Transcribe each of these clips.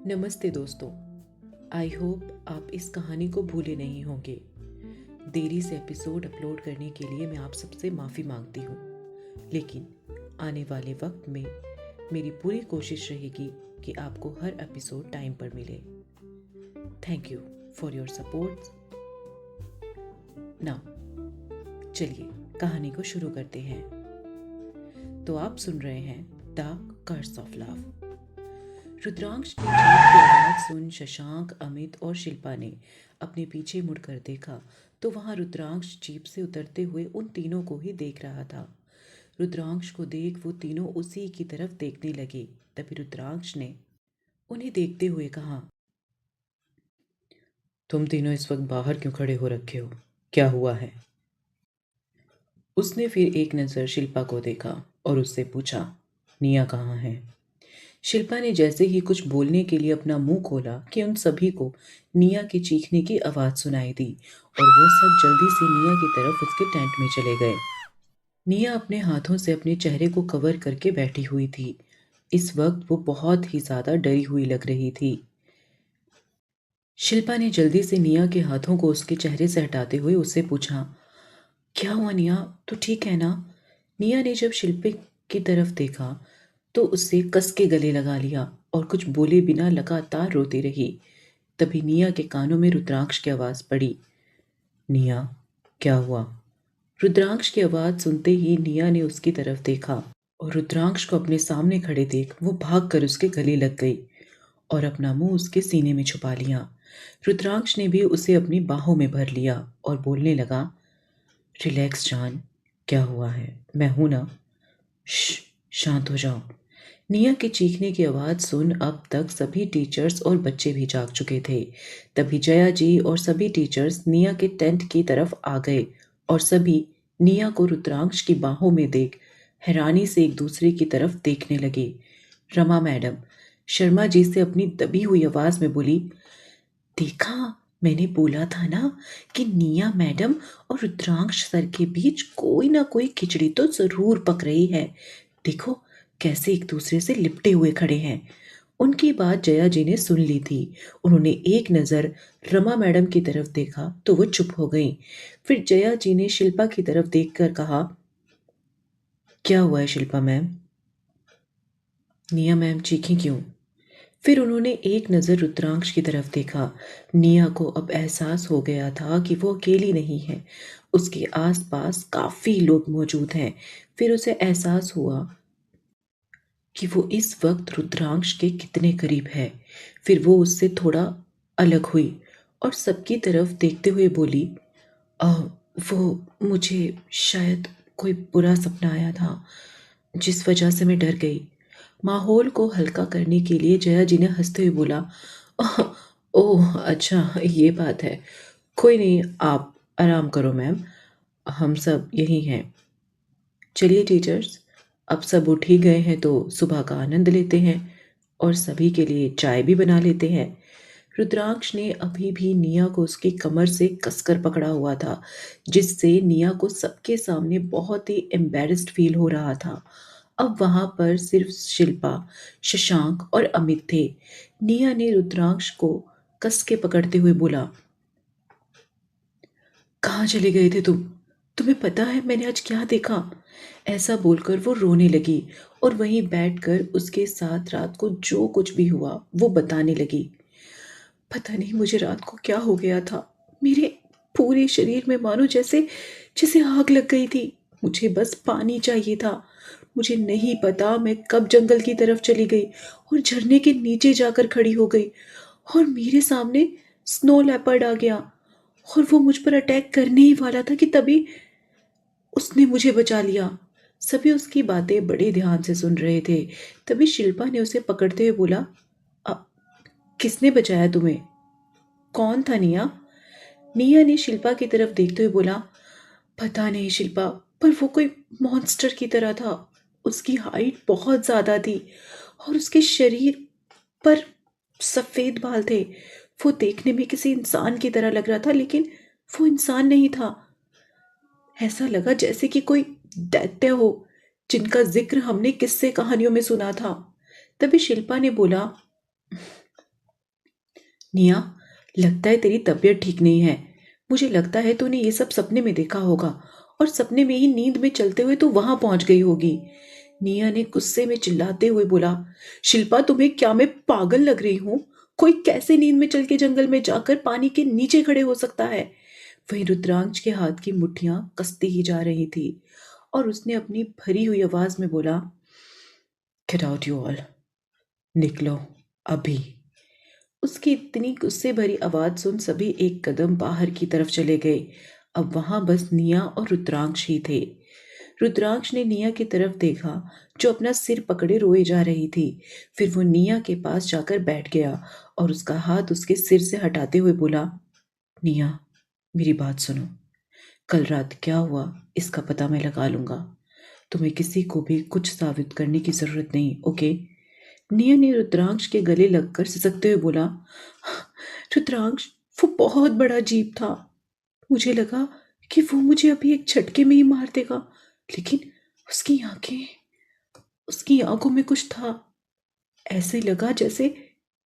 नमस्ते दोस्तों। I hope आप इस कहानी को भूले नहीं होंगे। देरी से एपिसोड अपलोड करने के लिए मैं आप सबसे माफ़ी मांगती हूँ, लेकिन आने वाले वक्त में मेरी पूरी कोशिश रहेगी कि आपको हर एपिसोड टाइम पर मिले। Thank you for your support. Now चलिए कहानी को शुरू करते हैं। तो आप सुन रहे हैं the curse of love. Rudransh की जीप की आवाज सुन शशांक, अमित और शिल्पा ने अपने पीछे मुड़कर देखा तो वहां रुद्रांश जीप से उतरते हुए उन तीनों को ही देख रहा था। रुद्रांश को देख वो तीनों उसी की तरफ देखने लगे। तभी रुद्रांश ने उन्हें देखते हुए कहा, तुम तीनों इस वक्त बाहर क्यों खड़े हो रखे हो? क्या हुआ है? उसने फिर एक नज़र शिल्पा को देखा और उससे पूछा, निया कहाँ है? शिल्पा ने जैसे ही कुछ बोलने के लिए अपना मुंह खोला कि उन सभी को निया की चीखने की आवाज सुनाई दी और वो सब जल्दी से निया की तरफ उसके टेंट में चले गए। निया अपने हाथों से अपने चेहरे को कवर करके बैठी हुई थी। इस वक्त वो बहुत ही ज्यादा डरी हुई लग रही थी। शिल्पा ने जल्दी से निया के हाथों को उसके चेहरे से हटाते हुए उससे पूछा, क्या हुआ निया, तू ठीक है ना? निया ने जब शिल्पा की तरफ देखा तो उससे कस के गले लगा लिया और कुछ बोले बिना लगातार रोती रही। तभी निया के कानों में रुद्रांश की आवाज पड़ी, निया क्या हुआ? रुद्रांश की आवाज सुनते ही निया ने उसकी तरफ देखा और रुद्रांश को अपने सामने खड़े देख वो भाग कर उसके गले लग गई और अपना मुंह उसके सीने में छुपा लिया। रुद्रांश ने भी उसे अपनी बाहों में भर लिया और बोलने लगा, रिलैक्स जान, क्या हुआ है? मैं हूं ना। श्श, शांत हो जाओ। निया के चीखने की आवाज सुन अब तक सभी टीचर्स और बच्चे भी जाग चुके थे। तभी जया जी और सभी टीचर्स निया के टेंट की तरफ आ गए और सभी निया को रुद्रांश की बाहों में देख हैरानी से एक दूसरे की तरफ देखने लगे। रमा मैडम शर्मा जी से अपनी दबी हुई आवाज में बोली, देखा, मैंने बोला था ना कि निया मैडम और रुद्रांश सर के बीच कोई ना कोई खिचड़ी तो जरूर पक रही है। देखो कैसे एक दूसरे से लिपटे हुए खड़े हैं। उनकी बात जया जी ने सुन ली थी। उन्होंने एक नजर रमा मैडम की तरफ देखा तो वो चुप हो गई। फिर जया जी ने शिल्पा की तरफ देखकर कहा, क्या हुआ है शिल्पा मैम? निया मैम चीखी क्यों? फिर उन्होंने एक नज़र रुद्रांश की तरफ देखा। निया को अब एहसास हो गया था कि वो अकेली नहीं है, उसके आसपास काफी लोग मौजूद हैं। फिर उसे एहसास हुआ कि वो इस वक्त रुद्रांश के कितने करीब है। फिर वो उससे थोड़ा अलग हुई और सबकी तरफ देखते हुए बोली, "अ, वो मुझे शायद कोई बुरा सपना आया था, जिस वजह से मैं डर गई।" माहौल को हल्का करने के लिए जया जी ने हंसते हुए बोला, "ओह ओह, अच्छा ये बात है। कोई नहीं, आप आराम करो मैम, हम सब यही हैं। चलिए टीचर्स, अब सब उठ ही गए हैं तो सुबह का आनंद लेते हैं और सभी के लिए चाय भी बना लेते हैं।" रुद्रांश ने अभी भी निया को उसकी कमर से कसकर पकड़ा हुआ था, जिससे निया को सबके सामने बहुत ही एम्बैरेस्ड फील हो रहा था। अब वहां पर सिर्फ शिल्पा, शशांक और अमित थे। निया ने रुद्रांश को कस के पकड़ते हुए बोला, कहाँ चले गए थे तुम? तुम्हें पता है मैंने आज क्या देखा? ऐसा बोलकर वो रोने लगी और वहीं बैठकर उसके साथ रात को जो कुछ भी हुआ वो बताने लगी। पता नहीं मुझे रात को क्या हो गया था। मेरे पूरे शरीर में मानो जैसे जैसे आग लग गई थी। मुझे बस पानी चाहिए था। मुझे नहीं पता मैं कब जंगल की तरफ चली गई और झरने के नीचे जाकर खड़ी हो गई और मेरे सामने स्नो लेपर्ड आ गया और वो मुझ पर अटैक करने ही वाला था कि तभी उसने मुझे बचा लिया। सभी उसकी बातें बड़े ध्यान से सुन रहे थे। तभी शिल्पा ने उसे पकड़ते हुए बोला, "अ, किसने बचाया तुम्हें? कौन था निया?" निया ने शिल्पा की तरफ देखते हुए बोला, पता नहीं शिल्पा, पर वो कोई मॉन्स्टर की तरह था। उसकी हाइट बहुत ज्यादा थी और उसके शरीर पर सफेद बाल थे। वो देखने में किसी इंसान की तरह लग रहा था, लेकिन वो इंसान नहीं था। ऐसा लगा जैसे कि कोई दैत्य हो जिनका जिक्र हमने किस्से कहानियों में सुना था। तभी शिल्पा ने बोला, निया, लगता है तेरी तबीयत ठीक नहीं है। मुझे लगता है तूने ये सब सपने में देखा होगा और सपने में ही नींद में चलते हुए तू वहां पहुंच गई होगी। निया ने गुस्से में चिल्लाते हुए बोला, शिल्पा तुम्हें क्या मैं पागल लग रही हूँ? कोई कैसे नींद में चल के जंगल में जाकर पानी के नीचे खड़े हो सकता है? वहीं रुद्रांश के हाथ की मुट्ठियां कसती ही जा रही थी और उसने अपनी भरी हुई आवाज में बोला, गेट आउट यू ऑल, निकलो अभी। उसकी इतनी गुस्से भरी आवाज सुन सभी एक कदम बाहर की तरफ चले गए। अब वहां बस निया और रुद्रांश ही थे। रुद्रांश ने निया की तरफ देखा, जो अपना सिर पकड़े रोए जा रही थी। फिर वो निया के पास जाकर बैठ गया और उसका हाथ उसके सिर से हटाते हुए बोला, निया, मेरी बात सुनो। कल रात क्या हुआ इसका पता मैं लगा लूंगा। तुम्हें किसी को भी कुछ साबित करने की जरूरत नहीं, ओके? निया ने रुद्रांश के गले लगकर सिसकते हुए बोला, रुद्रांश, वो बहुत बड़ा जीव था। मुझे लगा कि वो मुझे अभी एक झटके में ही मार देगा, लेकिन उसकी आंखें, उसकी आंखों में कुछ था। ऐसे लगा जैसे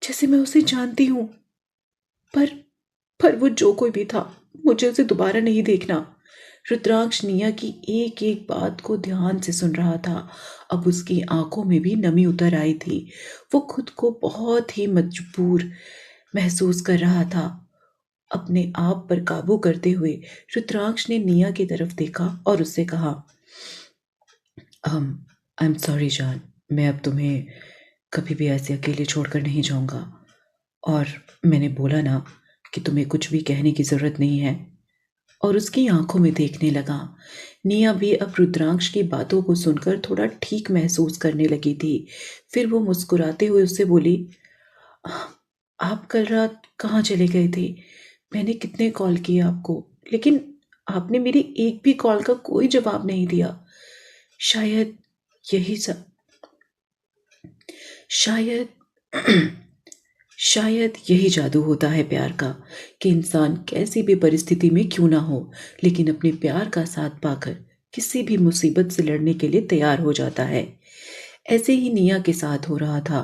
जैसे मैं उसे जानती हूँ। पर पर वो जो कोई भी था, मुझे उसे दोबारा नहीं देखना। रुद्रांश निया की एक एक बात को ध्यान से सुन रहा था। अब उसकी आंखों में भी नमी उतर आई थी। वो खुद को बहुत ही मजबूर महसूस कर रहा था। अपने आप पर काबू करते हुए रुद्रांश ने निया की तरफ देखा और उससे कहा, आई एम सॉरी जान, मैं अब तुम्हें कभी भी ऐसे अकेले छोड़कर नहीं जाऊंगा। और मैंने बोला ना कि तुम्हें कुछ भी कहने की जरूरत नहीं है। और उसकी आंखों में देखने लगा। निया भी अब रुद्रांश की बातों को सुनकर थोड़ा ठीक महसूस करने लगी थी। फिर वो मुस्कुराते हुए उससे बोली, आप कल रात कहाँ चले गए थे? मैंने कितने कॉल किए आपको, लेकिन आपने मेरी एक भी कॉल का कोई जवाब नहीं दिया। शायद यही सब शायद शायद यही जादू होता है प्यार का, कि इंसान कैसी भी परिस्थिति में क्यों ना हो, लेकिन अपने प्यार का साथ पाकर किसी भी मुसीबत से लड़ने के लिए तैयार हो जाता है। ऐसे ही निया के साथ हो रहा था।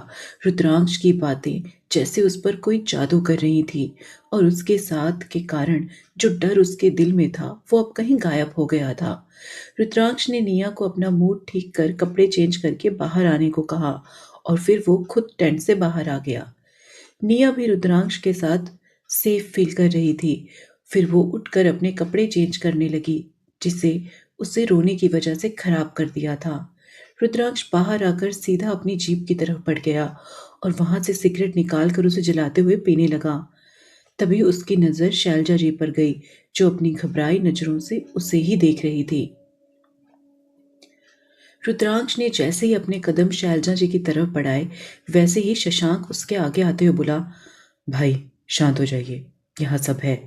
रुद्रांश की बातें जैसे उस पर कोई जादू कर रही थी और उसके साथ के कारण जो डर उसके दिल में था वो अब कहीं गायब हो गया था। रुद्रांश ने निया को अपना मूड ठीक कर कपड़े चेंज करके बाहर आने को कहा और फिर वो खुद टेंट से बाहर आ गया। निया भी रुद्रांश के साथ सेफ फील कर रही थी। फिर वो उठकर अपने कपड़े चेंज करने लगी, जिसे उसे रोने की वजह से खराब कर दिया था। रुद्रांश बाहर आकर सीधा अपनी जीप की तरफ बढ़ गया और वहां से सिगरेट निकालकर उसे जलाते हुए पीने लगा। तभी उसकी नजर शैलजा जी पर गई, जो अपनी घबराई नजरों से उसे ही देख रही थी। रुद्रांश ने जैसे ही अपने कदम शैलजा जी की तरफ बढ़ाए, वैसे ही शशांक उसके आगे आते हुए बोला, भाई शांत हो जाइए, यहाँ सब है।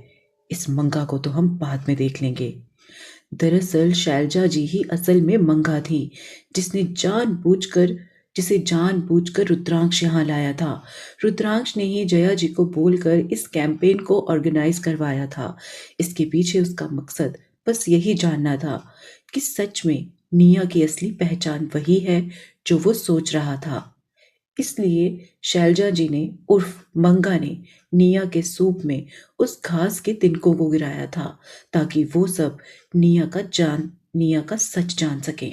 इस मंगा को तो हम बाद में देख लेंगे। दरअसल शैलजा जी ही असल में मंगा थी, जिसने जानबूझकर जिसे जानबूझकर रुद्रांश यहाँ लाया था। रुद्रांश ने ही जया जी को बोलकर इस कैंपेन को ऑर्गेनाइज करवाया था। इसके पीछे उसका मकसद बस यही जानना था कि सच में निया की असली पहचान वही है जो वो सोच रहा था। इसलिए शैलजा जी ने उर्फ मंगा ने निया के सूप में उस घास के तिनकों को गिराया था, ताकि वो सब निया का सच जान सकें।